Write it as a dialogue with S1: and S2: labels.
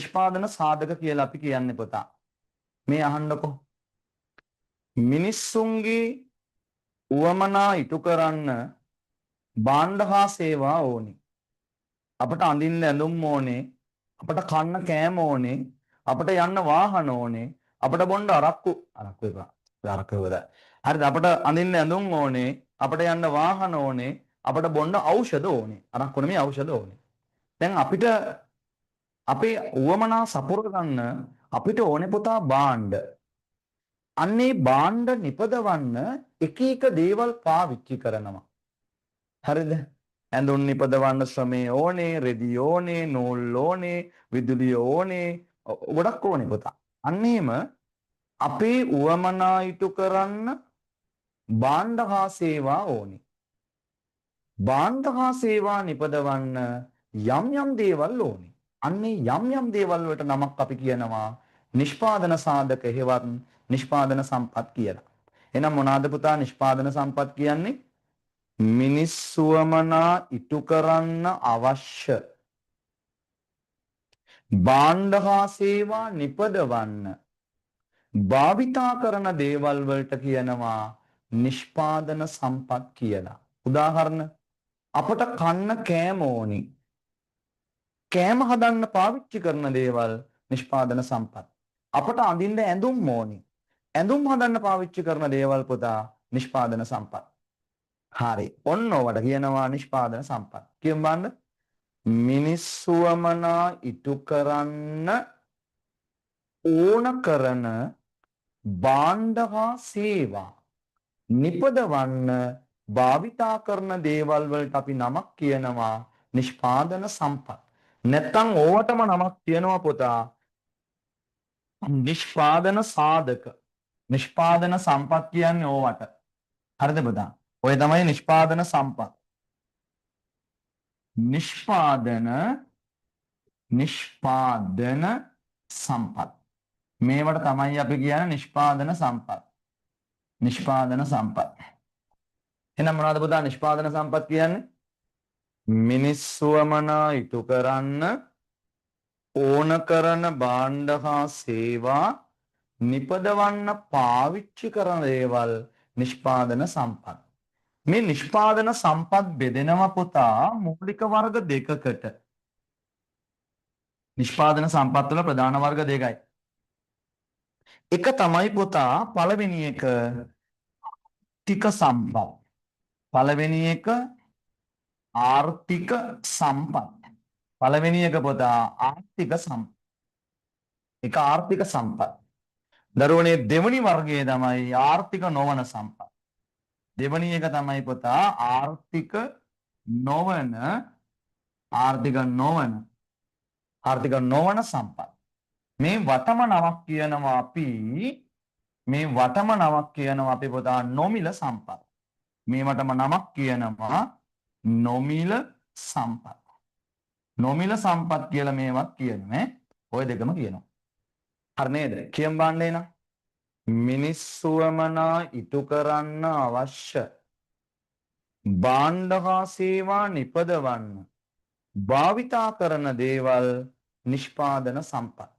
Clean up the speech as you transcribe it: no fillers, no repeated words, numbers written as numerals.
S1: නිෂ්පාදන සාධක කියලා අපි කියන්නේ පුතා. මේ අහන්නකෝ. මිනිස්සුන්ගේ උවමනා ඉටු කරන්න භාණ්ඩ හා සේවා ඕනි. අපට අඳින්න ඇඳුම් ඕනේ, අපට කන්න කෑම ඕනේ, අපට යන්න වාහන ඕනේ, අපට බොන්න අරක්කු එපා. අරක්කු වල. හරිද? අපට අඳින්න ඇඳුම් ඕනේ, අපට යන්න වාහන ඕනේ, අපට බොන්න ඖෂධ ඕනේ. අරක්කු නෙමෙයි ඖෂධ ඕනේ. දැන් අපිට අපේ උවමනා සපුර ගන්න අපිට ඕනේ පුතා භාණ්ඩ. අන්නේ භාණ්ඩ නිපදවන්න එක එක දේවල් පාවිච්චි කරනවා. හරිද? ඇඳුම් නිපදවන්න ශ්‍රමය ඕනේ, රෙදි ඕනේ, නූල් ඕනේ, විදුලිය ඕනේ, ගොඩක් ඕනේ පුතා. අන්න එහෙම අපේ උවමනා ඉටු කරන්න භාණ්ඩ හා සේවා ඕනේ. භාණ්ඩ හා සේවා නිපදවන්න යම් යම් දේවල් ඕනේ. අන්නේ යම් දේවල් වලට නමක් අපි කියනවා නිෂ්පාදන සාධක හේවත් නිෂ්පාදන සම්පත් කියලා. එහෙනම් මොනවාද පුතා නිෂ්පාදන සම්පත් කියන්නේ? මිනිස්සුවමනා ඉටු කරන්න අවශ්‍ය භාණ්ඩ හා සේවා නිපදවන්න භාවිතා කරන දේවල් වලට කියනවා නිෂ්පාදන සම්පත් කියලා. උදාහරණ අපට කන්න කෑම ඕනි. කෑම හදන්න පාවිච්චි කරන දේවල් නිෂ්පාදන සම්පත්. අපට අඳින්න ඇඳුම් ඕනි. ඇඳුම් හදන්න පාවිච්චි කරන දේවල් පුතා නිෂ්පාදන සම්පත්. හරි. ඔන්න ඔවට කියනවා නිෂ්පාදන සම්පත්. කියමු බලන්න. මිනිස්සුවමනා ඉටු කරන්න ඕන කරන භාණ්ඩ හා සේවා නිපදවන්න භාවිතා කරන දේවල් වලට අපි නමක් කියනවා නිෂ්පාදන සම්පත්. නැත්තම් ඕවටම නමක් කියනවා පුතා නිෂ්පාදන සාධක. නිෂ්පාදන සම්පත් කියන්නේ ඕවට. හරිද පුතා? ඔය තමයි නිෂ්පාදන සම්පත්. නිෂ්පාදන සම්පත්. මේවට තමයි අපි කියන්නේ නිෂ්පාදන සම්පත්. නිෂ්පාදන සම්පත්. එහෙනම් මොනවද පුතා නිෂ්පාදන සම්පත් කියන්නේ? මිනිස්සුවමනා ඉටු කරන්න ඕන කරන භාණ්ඩ හා සේවා නිපදවන්න පාවිච්චි කරන දේවල් නිෂ්පාදන සම්පත්. මේ නිෂ්පාදන සම්පත් බෙදෙනවා පුතා මූලික වර්ග දෙකකට. නිෂ්පාදන සම්පත් වල ප්‍රධාන වර්ග දෙකයි. එක තමයි පුතා පළවෙනි එක ටික සම්පත්. පළවෙනි එක ආර්ථික සම්පත්. පළවෙනි එක පුතා ආර්ථික සම්පත්. එක ආර්ථික සම්පත්. දරුවනේ දෙවෙනි වර්ගය තමයි ආර්ථික නොවන සම්පත්. දෙවෙනි එක තමයි පුතා ආර්ථික නොවන සම්පත්. මේ වටම නමක් කියනවා අපි පුතා නොමිල සම්පත්. මේවටම නමක් කියනවා නොමිල සම්පත්. නොමිල සම්පත් කියලා මේවත් කියන්නේ. ඔය දෙකම කියනවා. හරි නේද? කියම් බණ්ඩ එන මිනිස්සුවමනා ඉටු කරන්න අවශ්‍ය භාණ්ඩ හා සේවා නිපදවන්න භාවිතා කරන දේවල් නිෂ්පාදන සම්පත්.